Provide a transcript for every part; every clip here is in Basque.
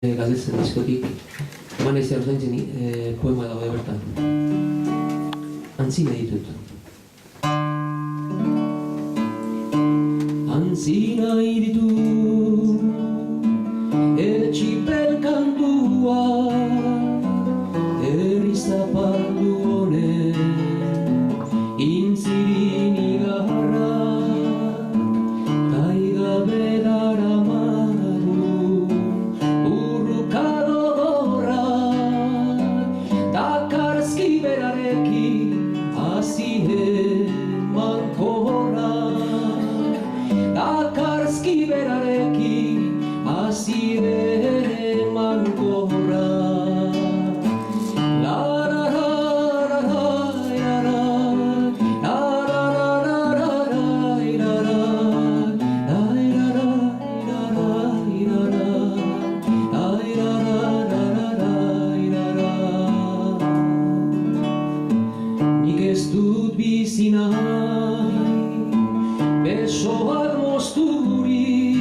Galdetzen diskotik, eman ez jaurzaintzen poema dago bertan. Antzina ditut. Antzina ditut, etxipel kantua, zapaldu honen, intzirin igarra, taigabe daramaru, urrukado gorra, dakarzki berarekin, azien mankorra, dakarzki berarekin, azien mankorra. Besoak mozturi,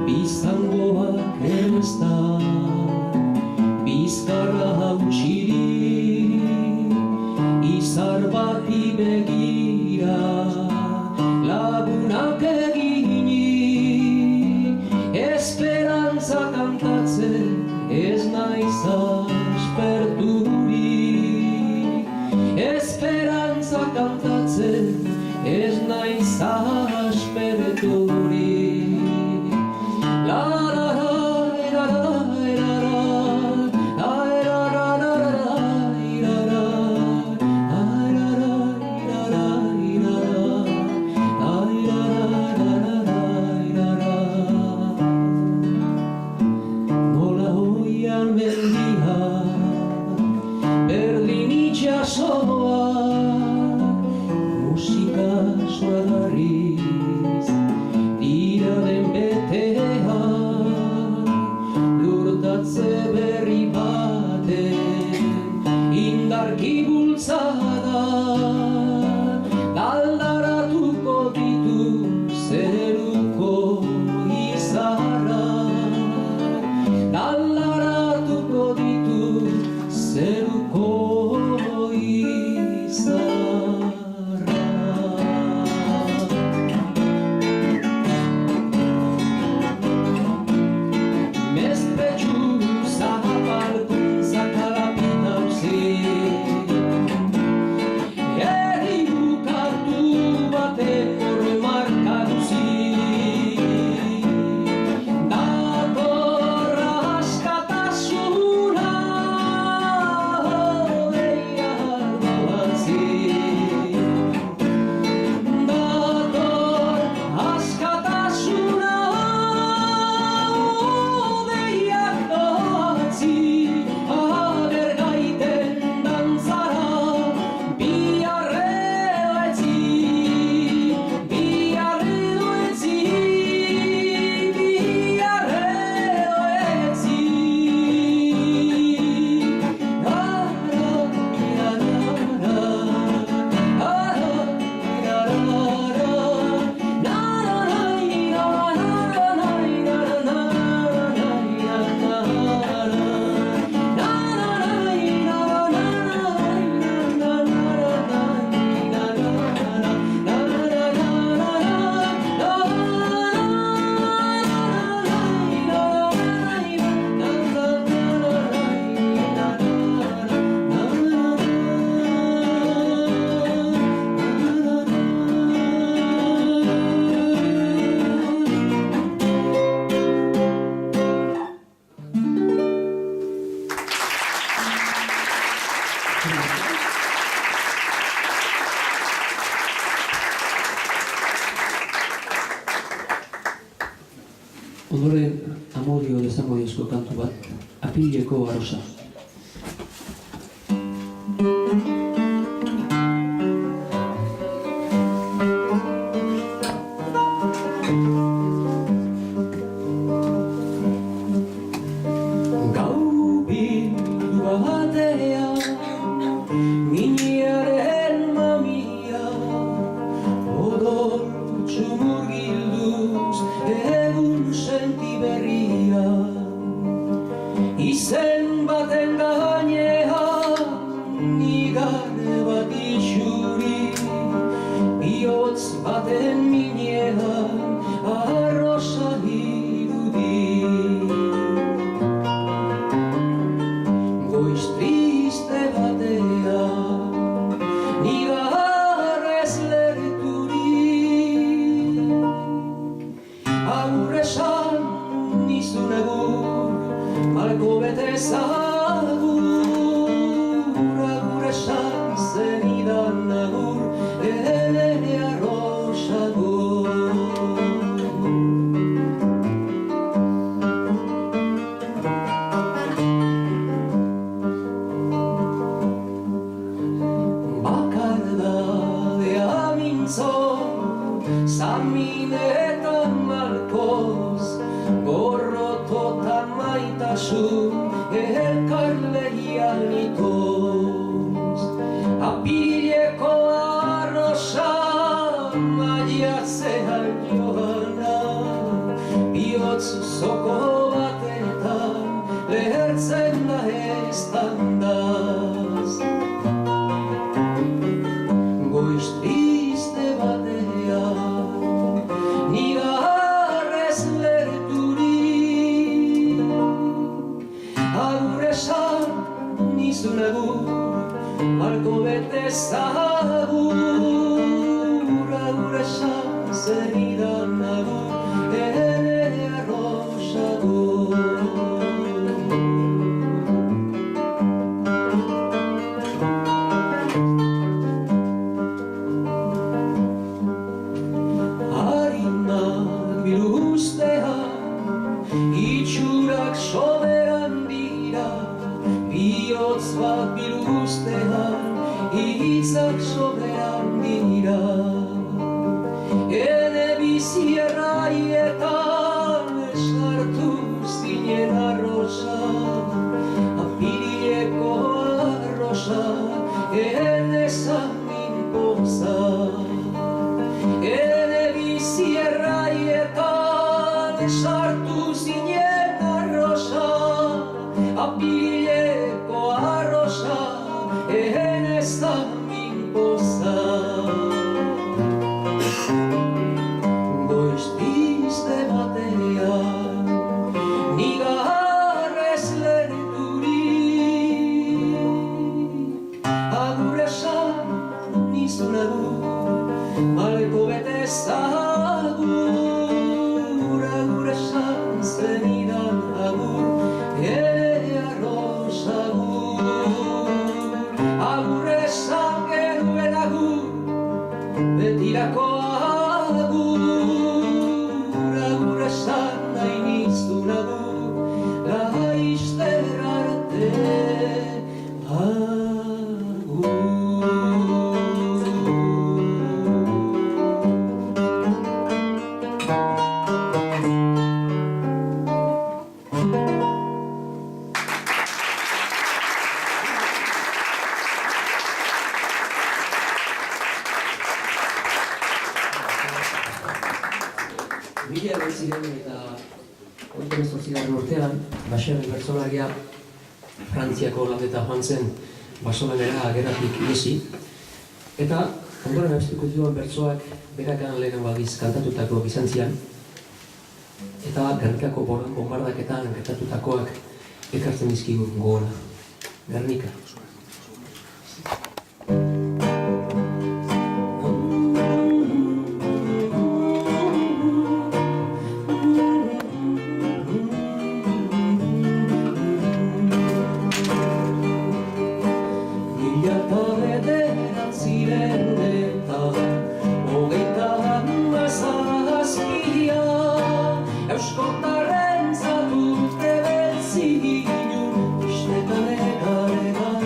biztangoak emezta, bizkarra hautxiri, izar bati begira, lagunak egini, esperantza kantatzen ez naiz asperturi, esperantza kantatzen ez naiz asperturi. Nola hoian mendia, berdin itxasoa, musika zoragarriz dira den betea, lurtatze berri baten indarki bultzada, galdaratuko ditu zeruko izarra, galdaratuko ditu zeruko izarra. Ondoren Amodio Desamodiozko kantu bat, Apileko Arosa. Gau bildu batean, miniaren mamia, odol txumurgilduz egun senti berria. Izen baten gainean igande bat itxuri, bihotz baten minean arrosa irudi. Goiz triste batean nigarrez lerturik, agur esan nizun egur, malko bete zagur, agur esan zenidan agur, ere arrosagur. Bakardadea mintzo, zaminetan malkoz, gorrototan maitasun elkarlegian itoz. Apileko arrosa maiatzean joana, bihotz zoko batetan lehertzen da eztandaz. Goiz triste batean nigarrez lerturik, agur esan nizun egur, malko bete zagur, agur esan zenidan agur, ere arrosagur. Itxurak soberan dira, bihotz bat biluztean, hitzak soberan dira. Ene bizi erraietan esartu zinen arrosa, apirileko arrosa, ene zamin poza. Ene bizi erraietan esartu zinen arrosa, apirileko arrosa, ene zamin poza. Goiz triste batean nigarrez lerturik, agur esan nizun agur, malko bete zagur, agur esan zenidan agur, ere arrosagur. Agur esan genuen agur, betirako agur, agur esan nahi nizun agur, laizter arte agur. Mila behiziren eta hogeita hemezortzigarren urtean, Baserri bertsolaria Frantziako landeta joan zen Barcelonara gerratik ihesi, eta ondoren abestuko dituen bertsoak berakan lehenengo aldiz kantatutakoak izan ziren, eta Gernikako bombardaketan gertatutakoak ekartzen dizkigu gogora. Gernika. Euskotarren zatute betzilun, istetan egaregan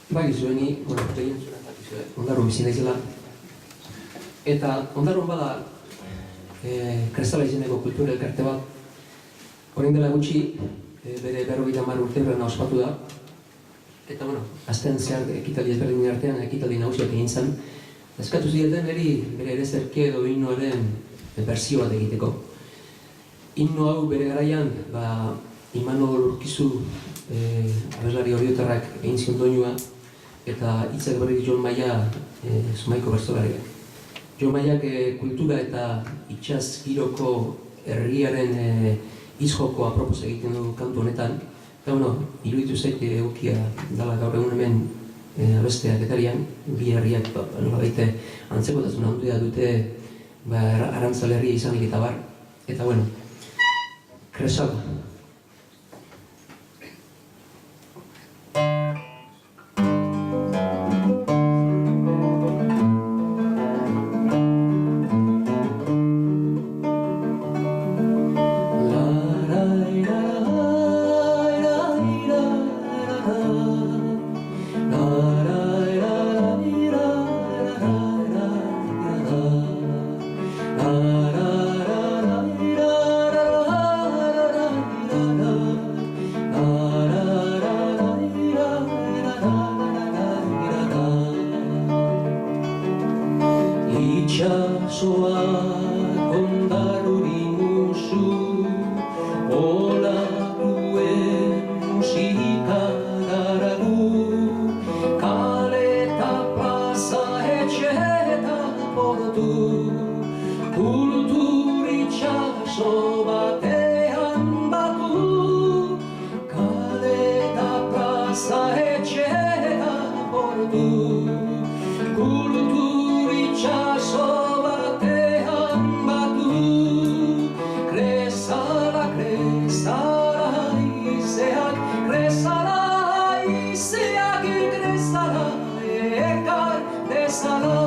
Bakizueni, gehien zuen bakizue, Ondarron bizi naizela. Eta Ondarron bada Kristala izeneko kultura elkarte bat. Orain dela gutxi, bere 50 urteurrena ospatu da. Eta, azten zehar ekitaldi ezberdinen artean, ekitaldi nagusiak egin zen. Eskatu zieten bere ere zerke edo himnoaren berzio bat egiteko. Himno hau bere garaian, Imanol Urkizu abeslari oriotarrak egin zion doinua, eta hitzak berri Jon Maia Zumaiko bertsolariak. Jon Maiak kultura eta itsas giroko herriaren hitz-joko apropos egiten du kantu honetan. Eta, iruditu zait egokia dela gaur egun hemen abesteak etarian, bi herriak nolabait antzekotasun handia dute Arantzale herria izanik eta bar. Eta, Kresala. Itxasoak ondarruri musu, olakuen musika garagu, kale eta plaza etxe eta portu, kultur itxaso batean batu, kale eta plaza etxe eta portu, kultur itxaso batean batu, kresala, kresala izeak, kresala izeak, kresala ekar dezala,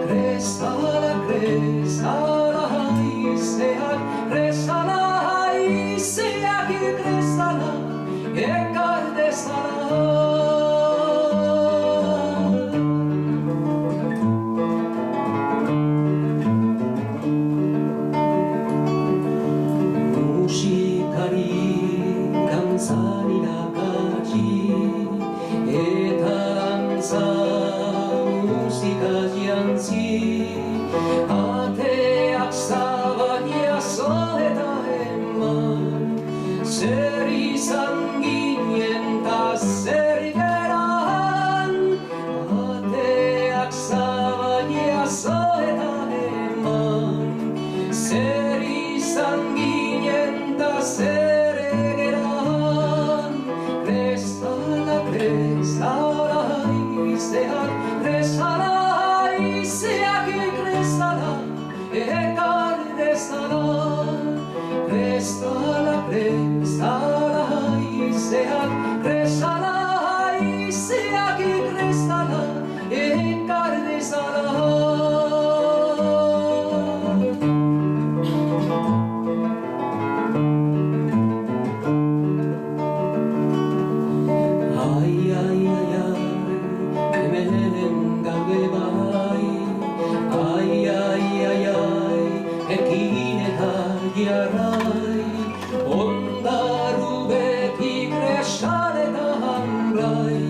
kresala, kresala izeak, kresala izeak, kresala ekar dezala. Dantzari nakatsi eta dantza musikaz jantzi, ateak zabak jaso eta eman, zer izan ginen ta zer geran, ateak zabak jaso eta eman, zer izan ginen ta zer kresala izeak, kresala izeak, kresala ekar dezala, kresala, kresala izeak, kresala izeak, kresala ekar dezala. Ekin eta jarrai, ondaru beti kresaletan blai,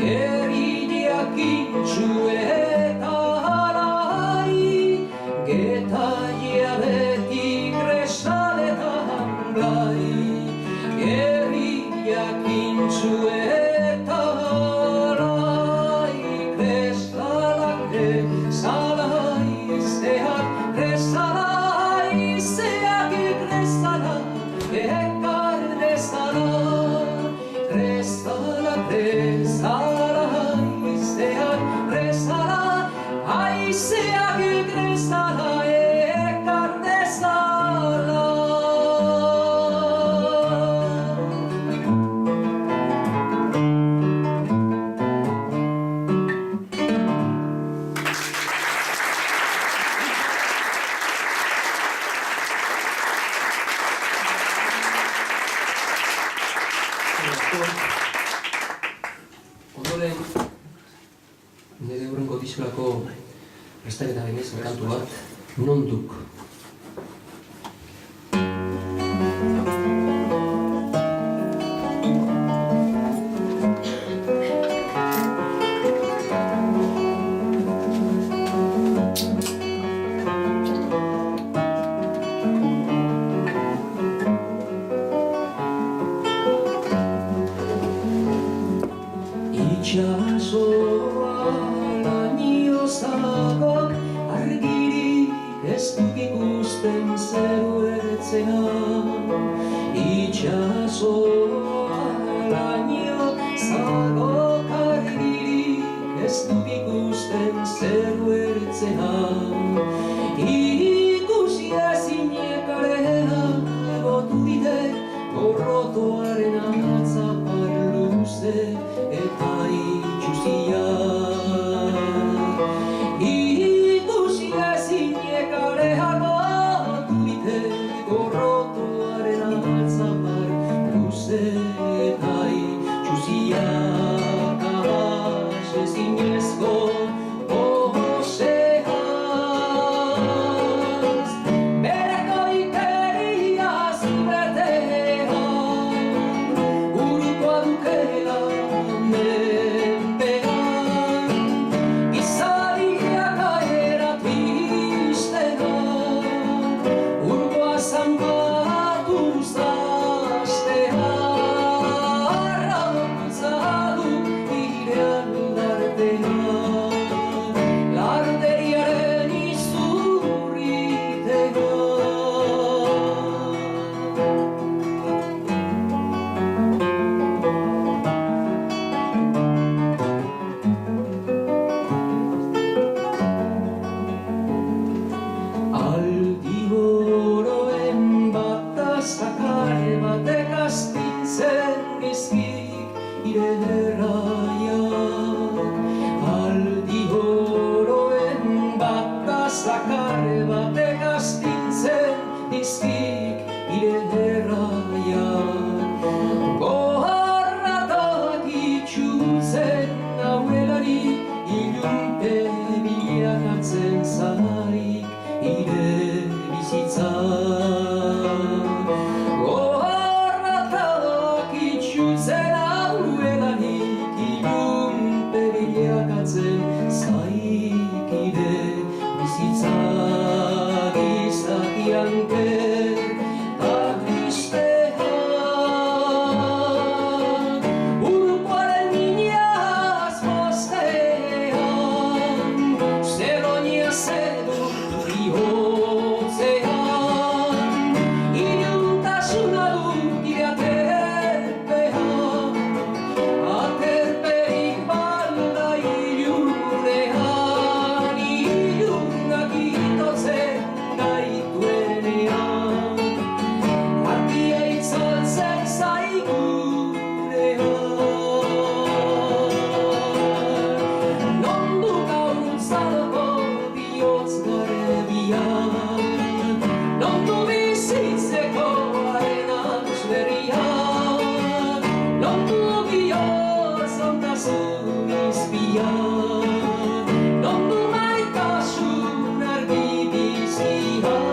eridiak intxu eta harai, getaia beti kresaletan blai, eridiak intxu eta harai, kresala, kresala izeak, kresala izeak, kresala ekar dezala, kresala, kresala izeak, kresala izeak, kresala ekar dezala. Ondoren, nire horrengo disulako prestaketa gainez, kantu bat, non duk. Itxasoa laino zagok argirik ez duk ikusten zeru ertzean. Itxasoa laino zagok argirik ez duk ikusten zeru ertzean. Ikusi ezinek arean gotu dite gorrotoaren atzapar luze eta itxuziak. Ikusi ezinek arean gotu dite gorrotoaren atzapar luze eta itxuziak. Ahas ezinezko aldi horoen bat zakar batek astintzen dizkik ire herraiak. Goharratak itxutzen nauelari ilunpe bilakatzen zarik ire bizitzak. Goharratak itxutzen zaik ire bizitzak. Izakian ker eta tristeak urkoaren minaz postean zeronia zedu bihotzean. Iluntasuna dut ire aterpean, aterperik balda ilunean, ilunak itotzen gaituenean, argia itzaltzen zaigunean. Nondu gaur untzaloko bihotz garbian, nondu bizitzeko arenak berrian, nondu bihotz ontasun izpian, nondu maitasun argi bizian.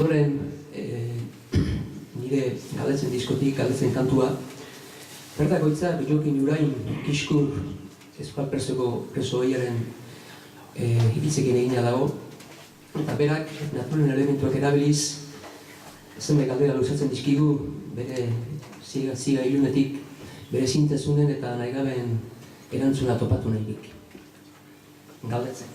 Ondoren, nire galdetzen diskotik, galdetzen kantua, bertako hitza, Jokin Urain Kiskur Euskal preso ohiaren hitzekin egina dago, eta berak naturen elementuak erabiliz, zenbait galdera luzatzen dizkigu, bere ziga ilunetik, bere zintazunen eta nahigabeen erantzuna topatu nahirik. Galdetzen.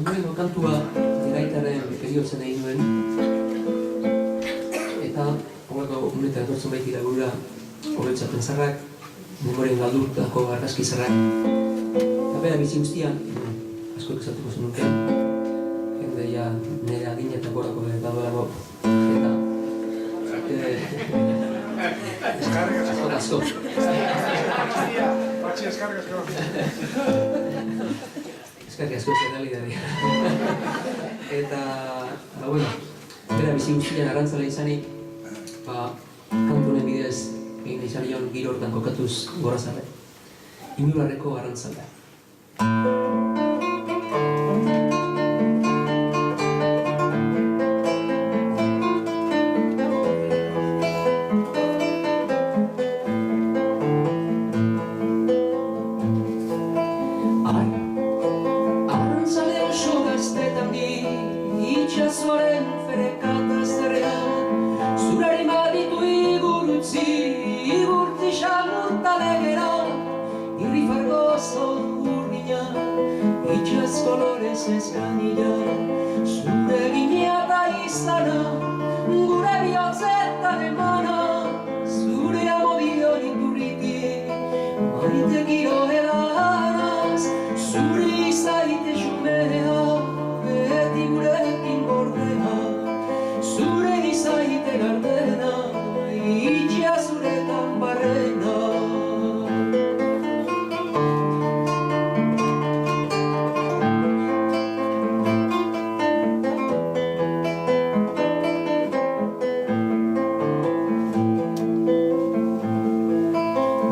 Ondorengo kantua gaitaren heriotzen egin nuen, eta horreko unetan etortzen baitira gura horretzapen zarrak, memorien galdurtako argazki zarrak. Eta bera bizi guztian, asko ekzatuko zenuke, jende ja nire adin eta gorako dagoelago, eta Asko. Patxi eskarrik asko. Eskerrik asko zenalidadia. Eta, bueno, bera bizi guztian arrantzale izanik, kantunen bidez egin izan nion giro hortan kokatuz Gorazarre. Inularreko arrantzalea. Itxasoaren ferekata zerrean Zurari maditu igurutzi Igurtzi xamurta legera Irri fargozo urdina Itxas kolorez ezkanila Zure ginea da izana Gure bihotzetan emana Zure amodio iturriti Maite giro edanaz Zure izaite xumea Beti gurekin gordena Zure izaite gardena Itxia zuretan barrena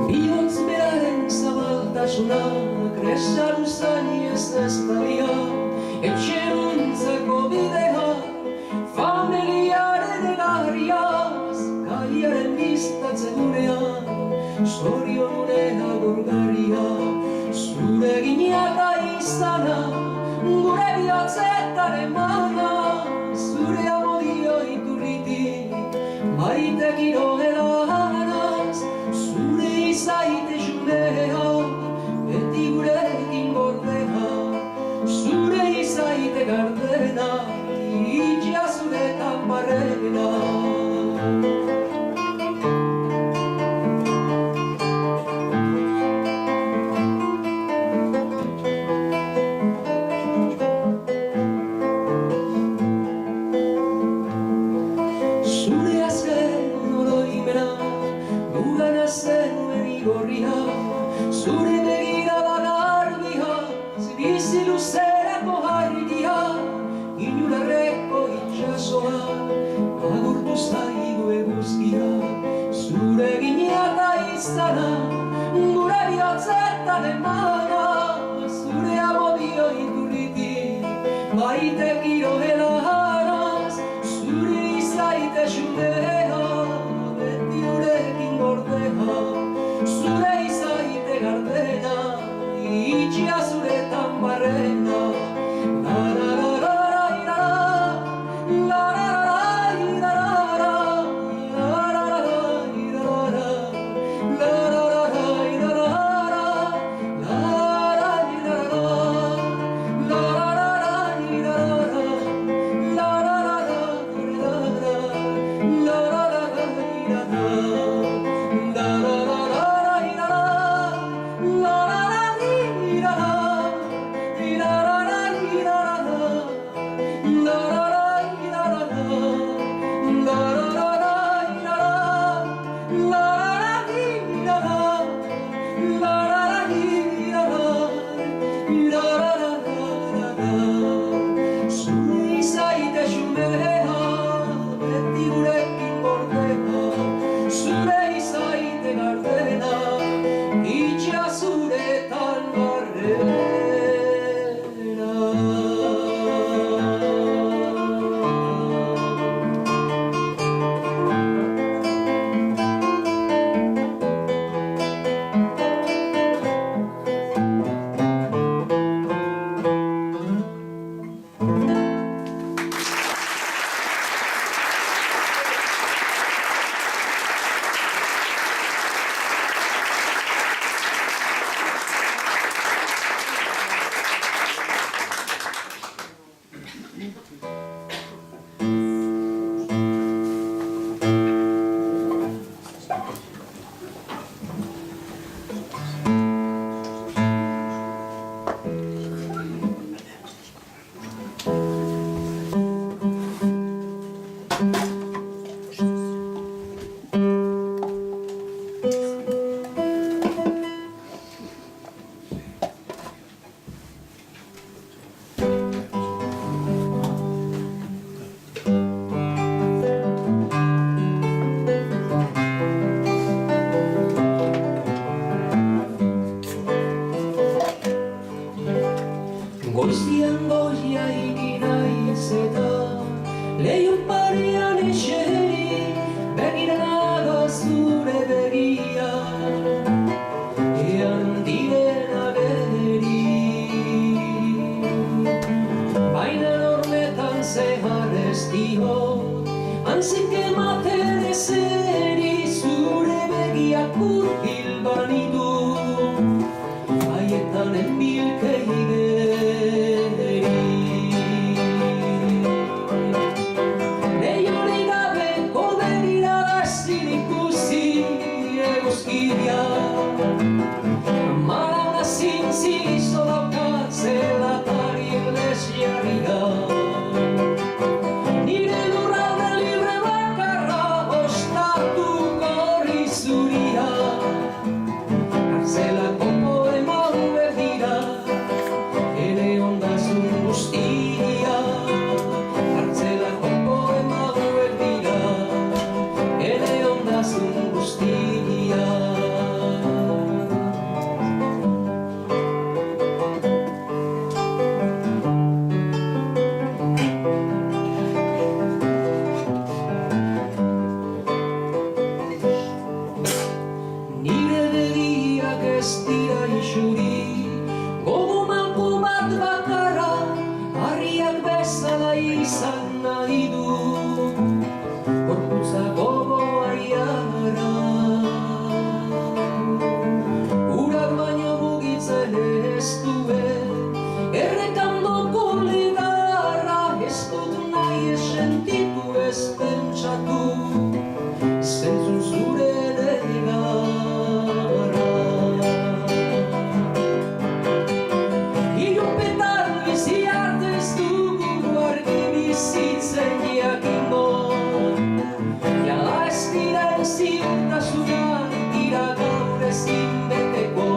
Bihotz beraren zabaltasuna Kresa luzani ez eztalia Etxeruntzeko bidea, familiaren egarriaz, kaiaren biztatze gunean, zorionunea gorgarria, zure ginea da izana, gure bihotzetan emana, zure amodio iturriti, maite giro edanaz, zure izaite xumea, beti gurekin gordea, zure izaite gardena, itxia zuretan barrena. Zure azken oroimena, gugana zenuen igorria, zure begirada garbia, bizi luzerako harria, inularreko itxasoa, agurtu zaigu eguzkia, zure ginea da izana, gure bihotzetan emana, zure amodio iturriti, maite giro edanaz, zure izaite xumea, beti gurekin gordea, zure izaite gardena, itxia zuretan barrena. La goia ikinaiz eta leion parean eseri begiranaga zure begia ean diren ageri baina hormetan zehar ez dio antzik ematen ezeri zure begiak urbil banitu haietan enbilkei geri leihorik gabeko begirarazin ikusi eguzkia Marana zintzizo daukat zelatari lesjarria nire lurralde libre bakarra ostatuko horri zuria kartzelako poema hauek dira ere ondasun guztia kartzelako poema hauek dira ere ondasun guztia Nire begiak ez dira isuri gogo malko bat bakarra harriak bezala izan nahi du gorputza gogo ariara urak baino mugitzen ez duen errekandoko ligarra ez dut nahi ez sentitu ez pentsatu zentzun zure negarra Ilupetan bizi arte ez dugu argi bizitzen jakingo jada ez diren ziurtasunak dira gaur ezin beteko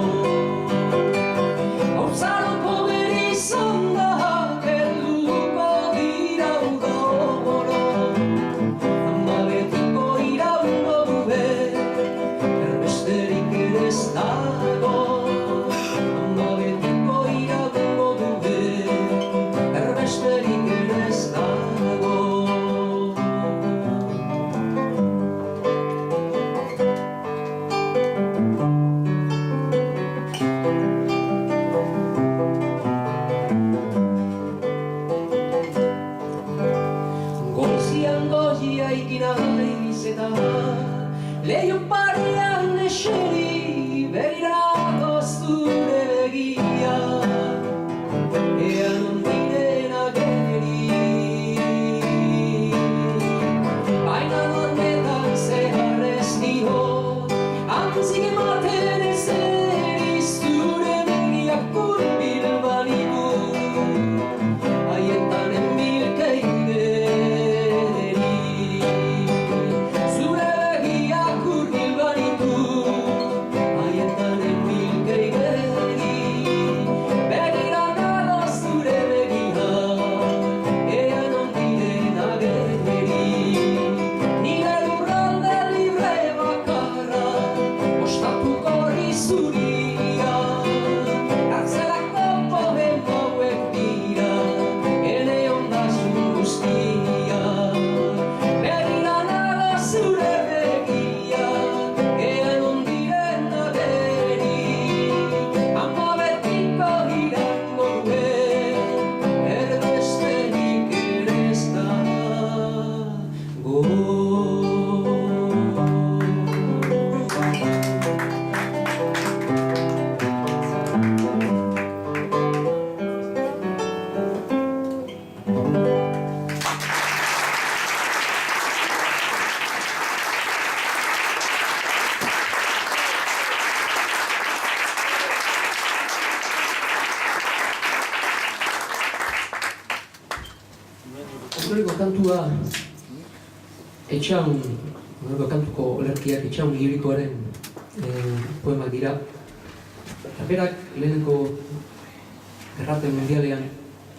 haurtzaroko gerizondak helduko dira uda oro ama betiko iraungo dube erbesterik ere ez dago ama betiko iraungo dube erbesterik ere ez dago Goizian goia ikinaiz eta leion parean eseri begirako zure begia ean ondiren ageri baina hormetan zehar ez dio antzik ematen ezeri zure begiak urbil banitu haietan enbilkei geri zure begiak urbil banitu haietan enbilkei geri begiranago zure begia ean ondiren ageri nire lurralde libre bakarra ostatuko horri zuria kartzelako poema hauek dira ere ondasun guztia begiranago zure begia ean ondiren ageri ama betiko iraungo duen erbesterik ere ez dago Ondorengo kantua etxaun, ondorengo kantuko olerkiak etxaun lirikoaren poemak dira. Eta berak lehenengo gerraten mundialean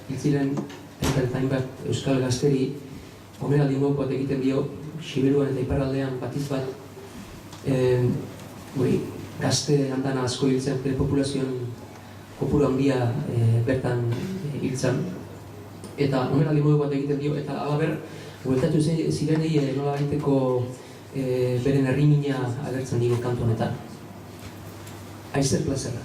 hil ziren eta hainbat euskal gazteri omenaldi moduko bat egiten dio Siberuan eta iparraldean batiz bat gazte andana asko hiltzen, populazioan kopuru handia bertan hiltzen. eta omenaldi modu bat egiten dio, eta alaber, bueltatu zirenei nola baiteko beren herrimina agertzen digo kantu honetan. Aizer plazera.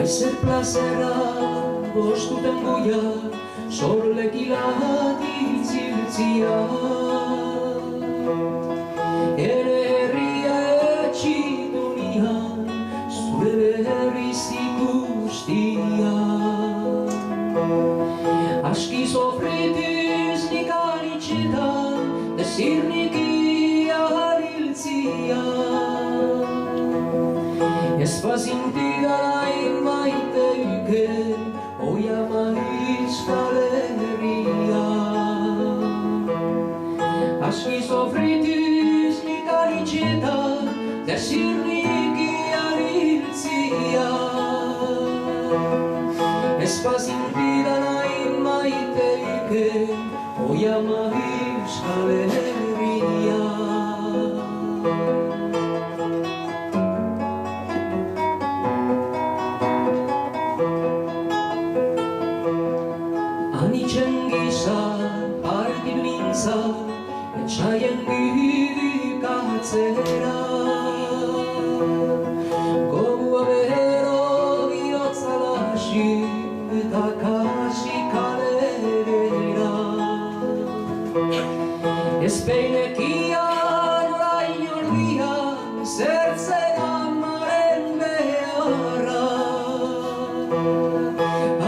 Aizer plazera bostuten goia, sorlekilat itziltzia. Ere herria etxitu nian, zure berriz ikustia. Aski sofritiz nik anitxetan, desirnik iariltzia. Ez bazintida nahi maite uken, oia maiz galeria. Aski sofritiz nik anitxetan, desirnik iariltzia. Ez bazintida nahi maite uken, oia maiz galeria. Anitzen gisa partidu nintzan, etxaien bidik atzera. Gogua bero bihotza lasi eta kasi kalerera. Ez peinekian orain ordian, zertzen amaren beharra.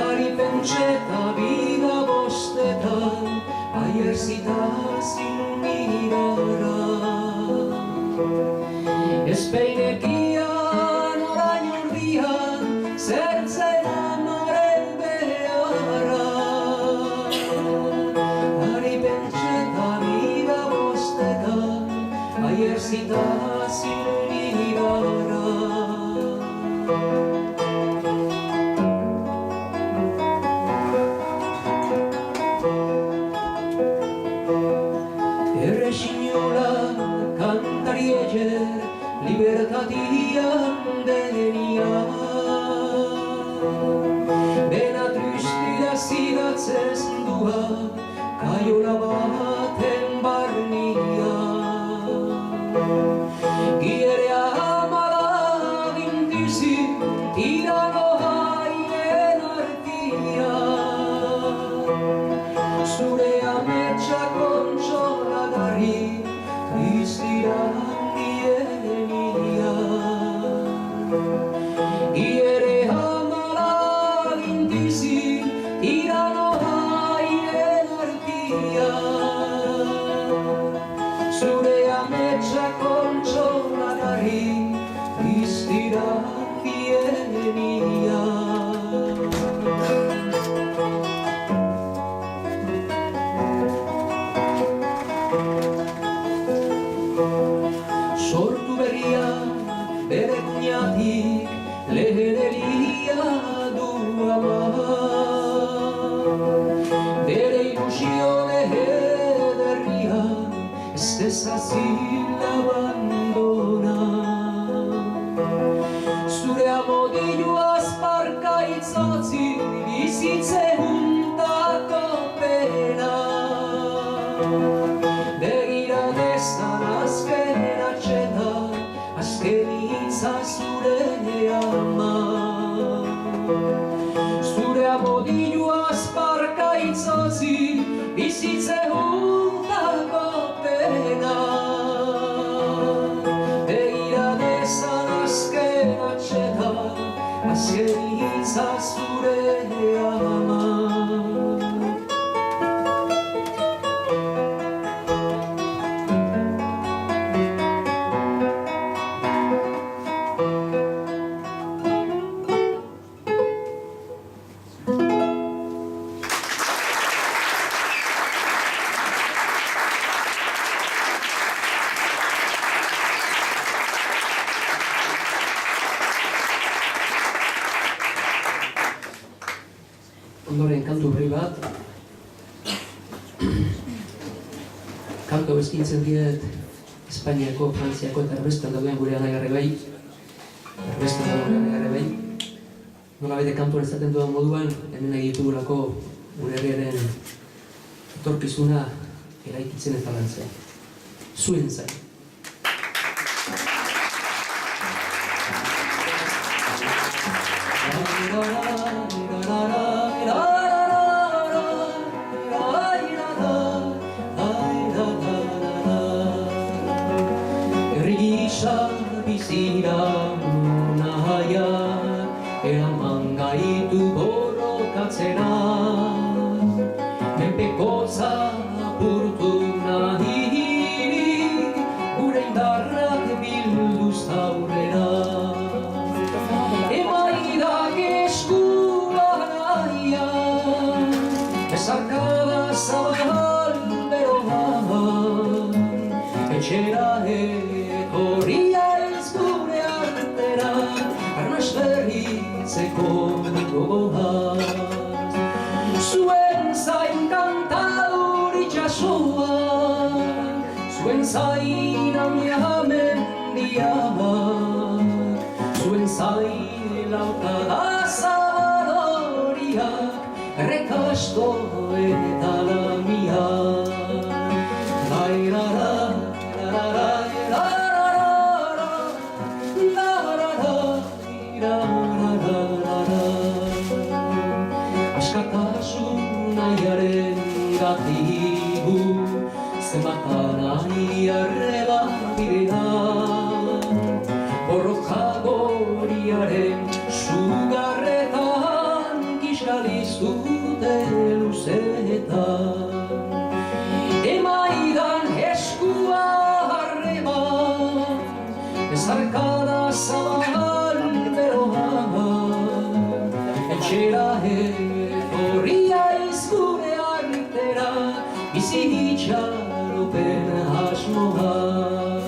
Ari pentseta bida bostetan, aier zitazin mirara. Ez peinekian orain ordian, zertzen amaren beharra. Ari pentseta bida bostetan, aier zitazin mirara. Errexinola kantari eger, libertatian denia. Bena tristira zidatzez dua, kaiola baten barnia. Gierea amala bintizi, tirano haien artia. Zure ametsa kontsoladari, tristiran dienia. Iere amala gintizi, tirano haien artia. Zure ametsa kontsoladari, tristiran dienia. Sortu berria bere kuñatik, lehen elia du ama. Bere ilusion ederria, ez dezazil abandona. Zure amodilua azparka itzotzi, bizitze juntako pena. Begira dezan azken atxetan, azken itza zure ama. Zure amodilua azparka itzotzi, bizitze juntako pena. Begira dezan azken atxetan, azken itza zure ama. ondoren kantu berri bat. Kantu eskaintzen diet Espainiako, Frantziako eta Erbestan dauden gure anagarre bai. Erbestan dauden anagarre bai. Nola bete kantuan ezaten dudan moduan, hemen egitugulako gure herriaren etorkizuna eraikitzen eta lantzen. Zuen zain. Bizira nahiak eraman gaitu borrokatzera, menpeko zapurtu nahi gure indarrak bilduz aurrera. Emaidak eskua nahiak bezarkada zabal beroan, etxera etorria gure artera, arnaz berritzeko gogoaz. Zuen zain kantaur itxasoan, zuen zain amiamendia, zuen zain lautada zabadoriak, errekasto eta lamia. Askatasunaiaren gatibu zenbatanai arreba direna, borroka goriaren sugarretan kisalizute luzetan. Emaidan eskua arreba ezarkada zabal beroan, etxera etorria izgure artera, bizi itxaropen asmoaz.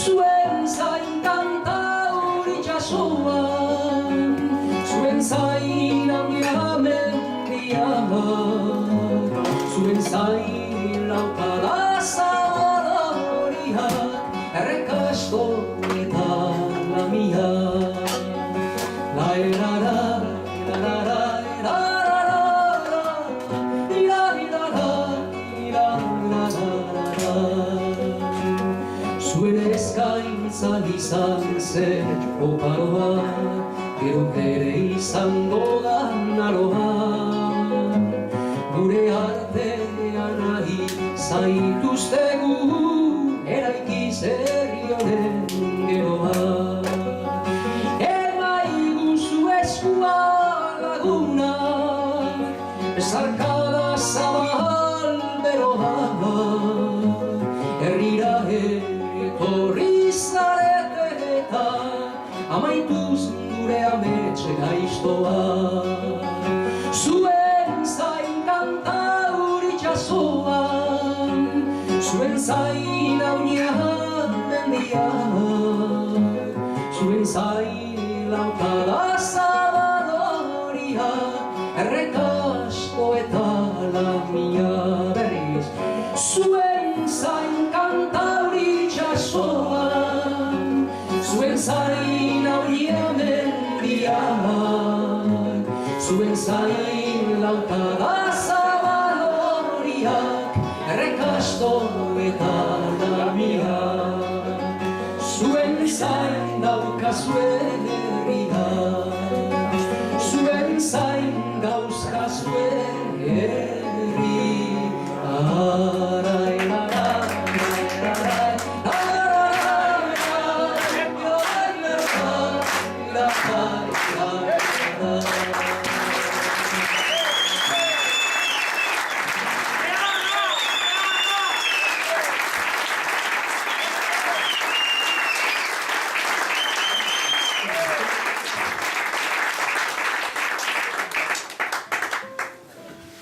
Zuen zain kantaur itxasoan, zuen zain amiamendia, zuen zain lautada zabadoriak, errekasto eta lamia. Zuen eskaintza izan zen oparoa, gero ere izango da naroa. Gure artean nahi zaituztegu eraikiz herri honen geroa. Emaiguzu eskua laguna, bezarkada zabal beroa, herrira etorri zarete eta amaituz gure ametxe gaiztoa. Zuen zain kantaur itxasoan, zuen zain amiamendia, zuen zain lautada zabadoria, errekasto eta lamia. Berriz, zuen zain kantaur itxasoan, zuen zain amiamendia, zuen zain lautada zabadoriak, errekasto eta lamia. Zuen zain daukazuen herria, zuen zain dauzkazuen herri.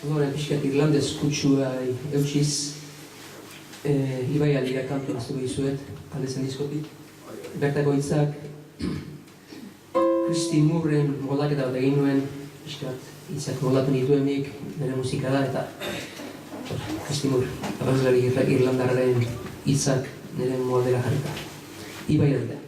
Ondoren pixkat irlandez kutsua eutsiz, Ibai Alira kantu naztuko dizuet, aldezen diskotik. Bertako hitzak, Christy Moorren moldaketa bat egin nuen, pixkat hitzak moldatu nituenik, nire musika da, eta Estimur, abeslari irlandarraren hitzak nire moldera jarrita. Ibai da.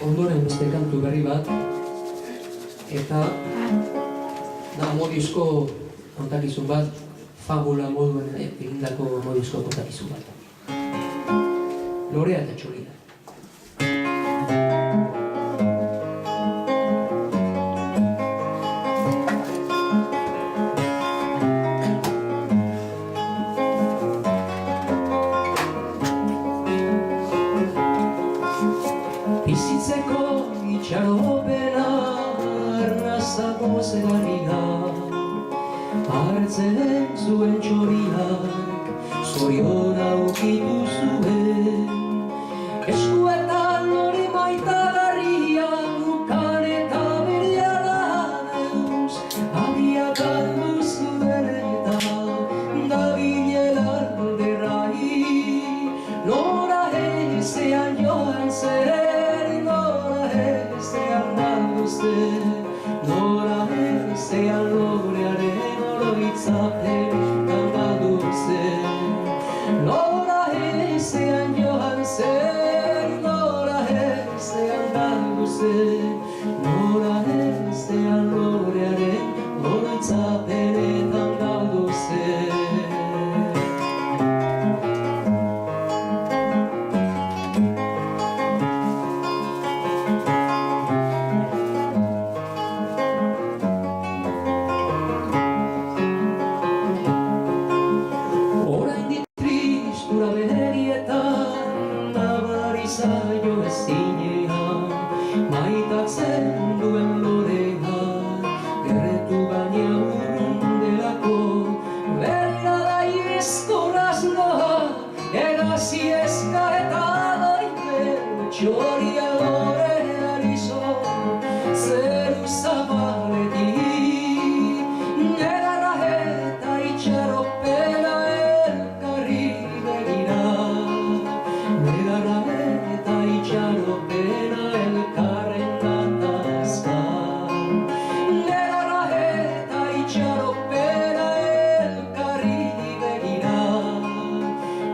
ondoren beste kantu berri bat, eta da modizko kontakizun bat, fabula moduen egindako modizko kontakizun bat. Lorea eta txoria. Bizitzeko itxaropena arnazago zegarria, hartzen zuen txoriak zoriona ukitu zuen. Eskuetan hori maitagarria ukan eta bereala deuz, abia galdu zuen eta dabilela alderrai. Nora ezean joan zen, nora ezean galdu zen, nora ezean lorearen oroitzapenetan galdu zen. Nora ezean joan zen, nora ezean galdu zen, nora ezean lorearen oroitzapenetan galdu zen. Zaio ezinean, maitatzen duen lorea, gerretu baina urrun delako, berra da iezkoraz noa, egazi ezka eta daipen, txoria lorean izan, zeru zabaletik, negarra eta itxaropena elkarri begira, negarra eta itxaropena elkarren gatazka. Negarra eta itxaropena elkarri begira,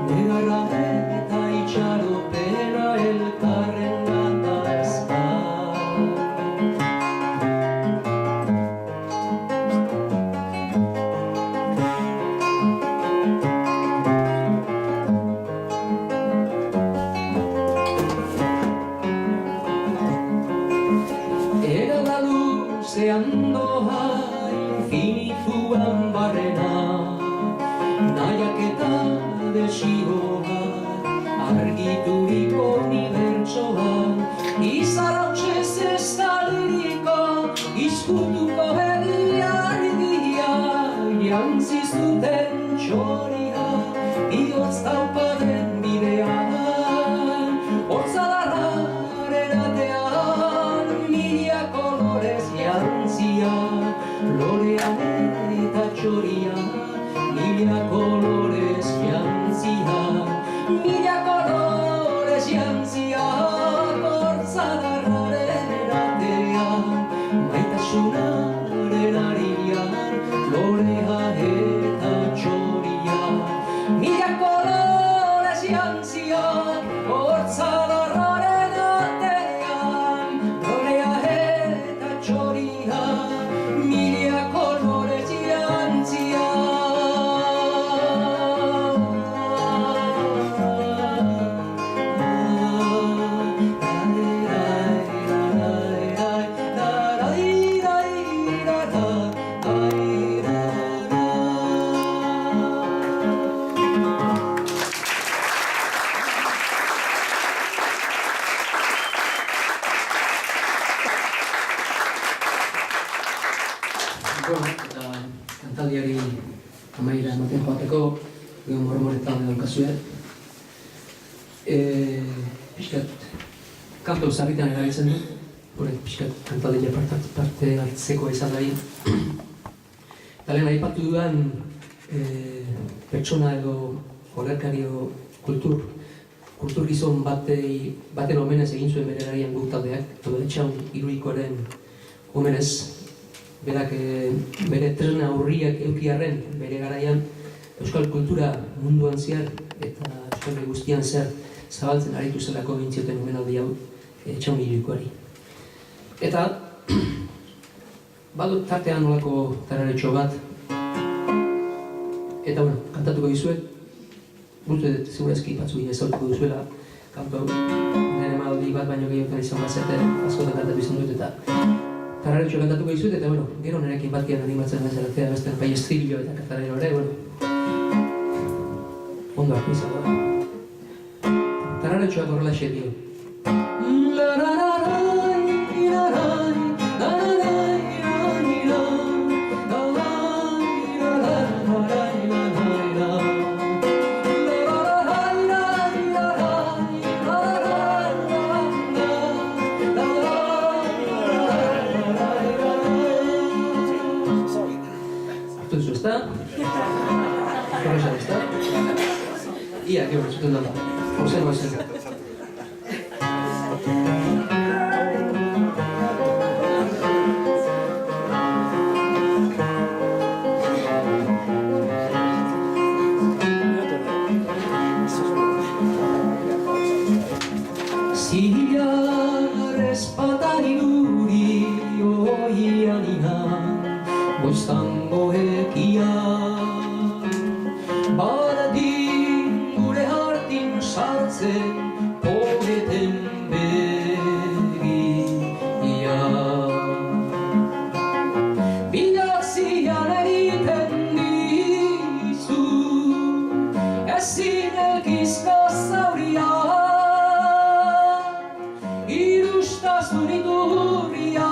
negarra eta itxaropena elkarren gatazka. Era la luzean doa infinituan barrena, nahiak eta desioa argituriko unibertsoan, izarautzez ez daliriko izkutuko egia, jantzi zuten txoria bihotz taupaden bidean, hortzadarraren atean mila kolorez jantzia, lorean eta txoria mila kolorez jantzia, mila kolorez jantzia, hortzadarraren atean maitasunaren arian, lorea eta txoria, mila kolorez jantzia, hortzadarraren atean, lorea eta txoria, mila kolorez jantzia. Eta kantaldiari amaiera ematen joateko, gero mormoretan edo kasue. Piskat, kanto zarritan erabiltzen du, hori piskat kantaldia parte hartzeko izan dahi. Eta lehen aipatu dudan pertsona edo olerkario kultur gizon baten omenez egin zuen bere garaian guk taldeak, edo etxaun iruikoaren omenez, berak bere tresna urriak eukiarren bere garaian euskal kultura munduan zehar eta euskal guztian zehar zabaltzen aritu zelako gintzioten omenaldi hau. Etxaun irikoari. Eta badut tartean nolako tararetxo bat, eta bueno, kantatuko dizuet, guztu dut segurazki batzu gine zautuko duzuela, kanto nire maldi bat baino gehiotan izan bazete, askotan kantatu izan dut eta tararetxo kantatuko dizuet, eta bueno, gero nirekin batkian animatzen bezalatzea beste bai estribillo eta katarero ere, bueno, ondo hartu izango da. Tararetxoak horrela xe dio. Ia, que bueno, zuten da. Jose Noezen. Ziar espatari duri oianian, goiztango ekia. Sartzen poeten begia Bilatzian egiten dizu ezin egizko zauria Irustasun iturria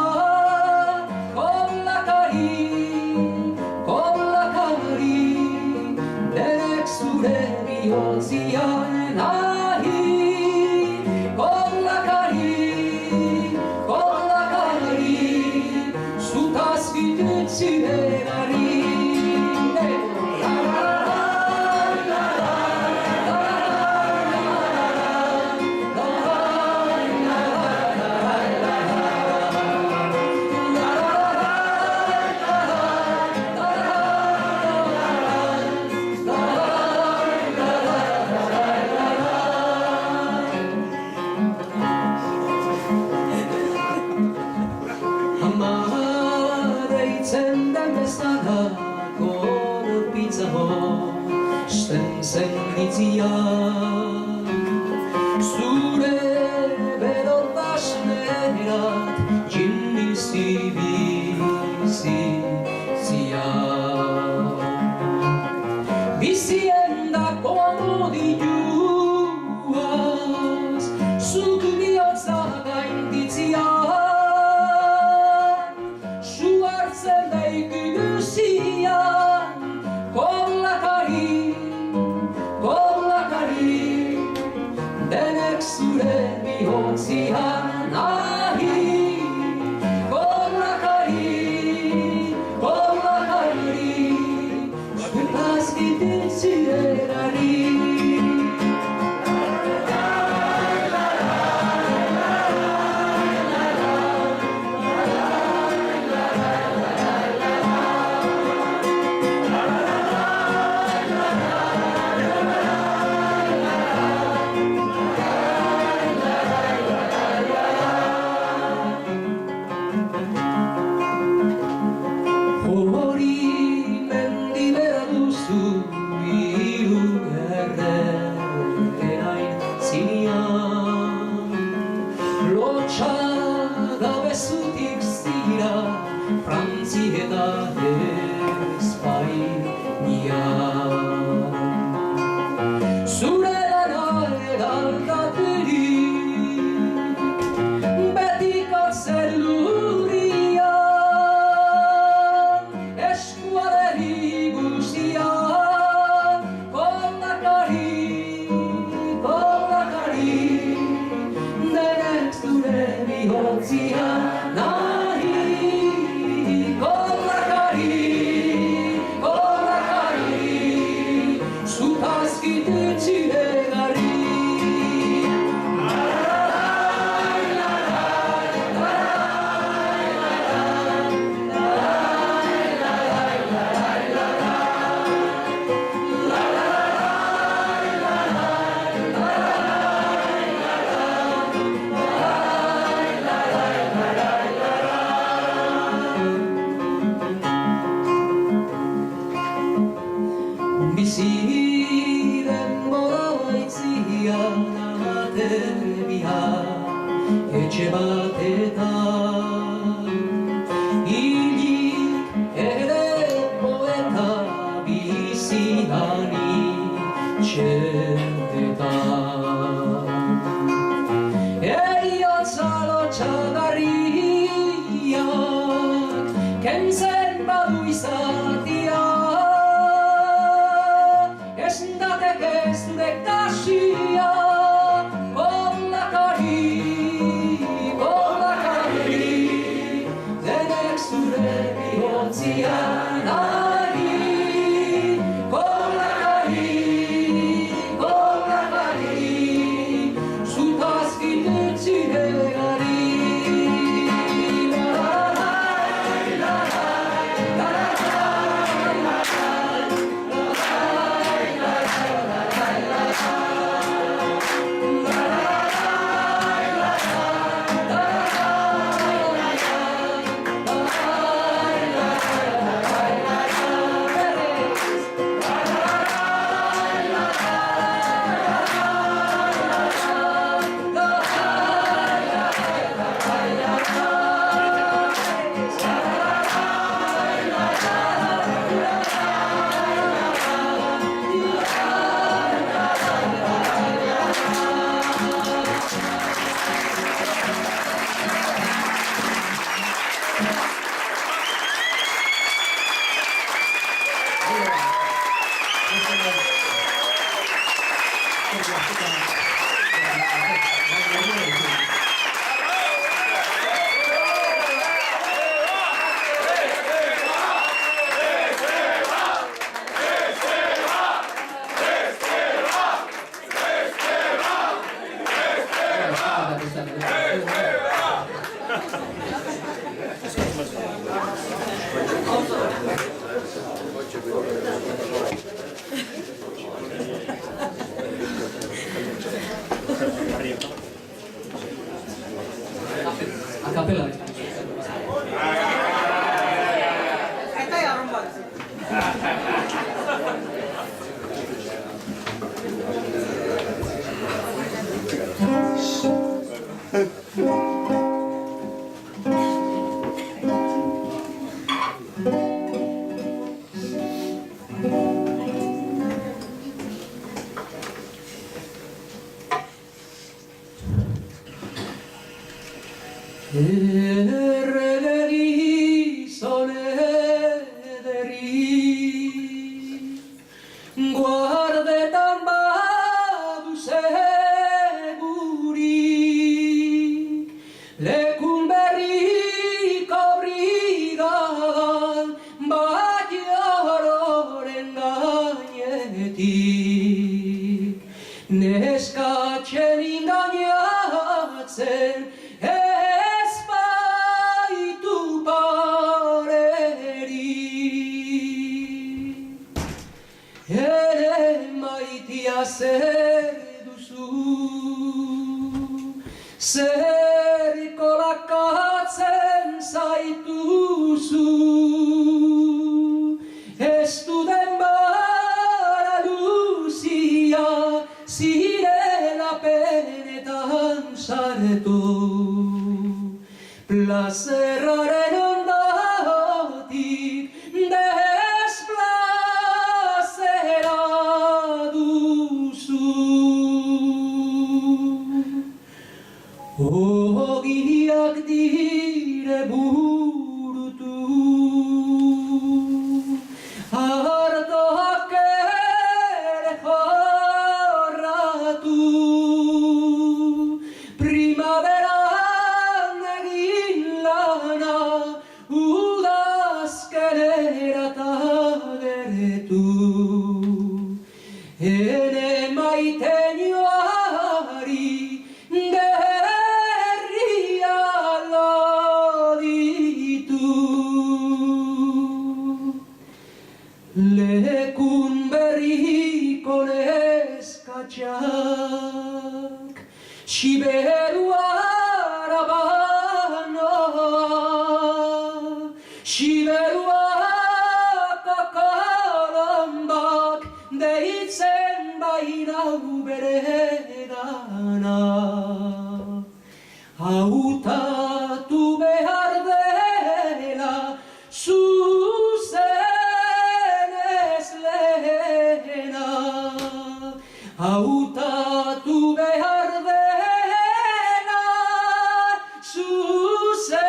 Kollakari Denek zure bihotzian Zure berotasnerat jinnizi bizizia Bizien dako amodioaz zuk bihotza gainditzia Su hartzen da ikusian Kollakari Denek zure bihotzian nahi Kollakari Zutaz gitzilerari Kollakari aterbia etxe batetan hilik ere poeta bizidani txertetan eriotza lotxagarriak kentzen badu izatia esndateke zure kasia denek zure bihotzian ari kolakari zutazkin utziregari A capela. Erregeri zonederi guardetan badu segurik lekun berriko brigadan Baiororen gainetik neskatzen ingainatzen ez baitu parerik ere maitia zer duzu zer kolakatzen zaituzu ez du denbora luzia zirela penetan sartu plazerraren ondatik desplazera duzu ogiak dire burutu hartak ere jorratu primaveran egin lana udazkenera tagertu ere maiten joari gerria loditu lekun berriko neskatxak Siberua arabanoa Siberua kakalambak deitzen bainau bere gana hautatu behar dela zuzenez lehena, hautatu behar dela zuzenez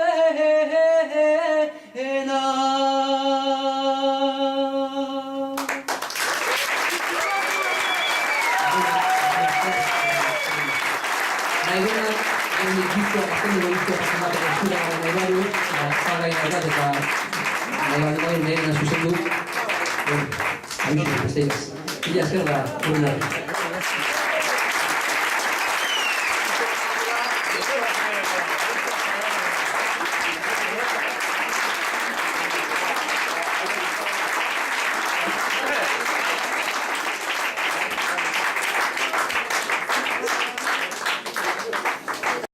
lehena. Mila esker da,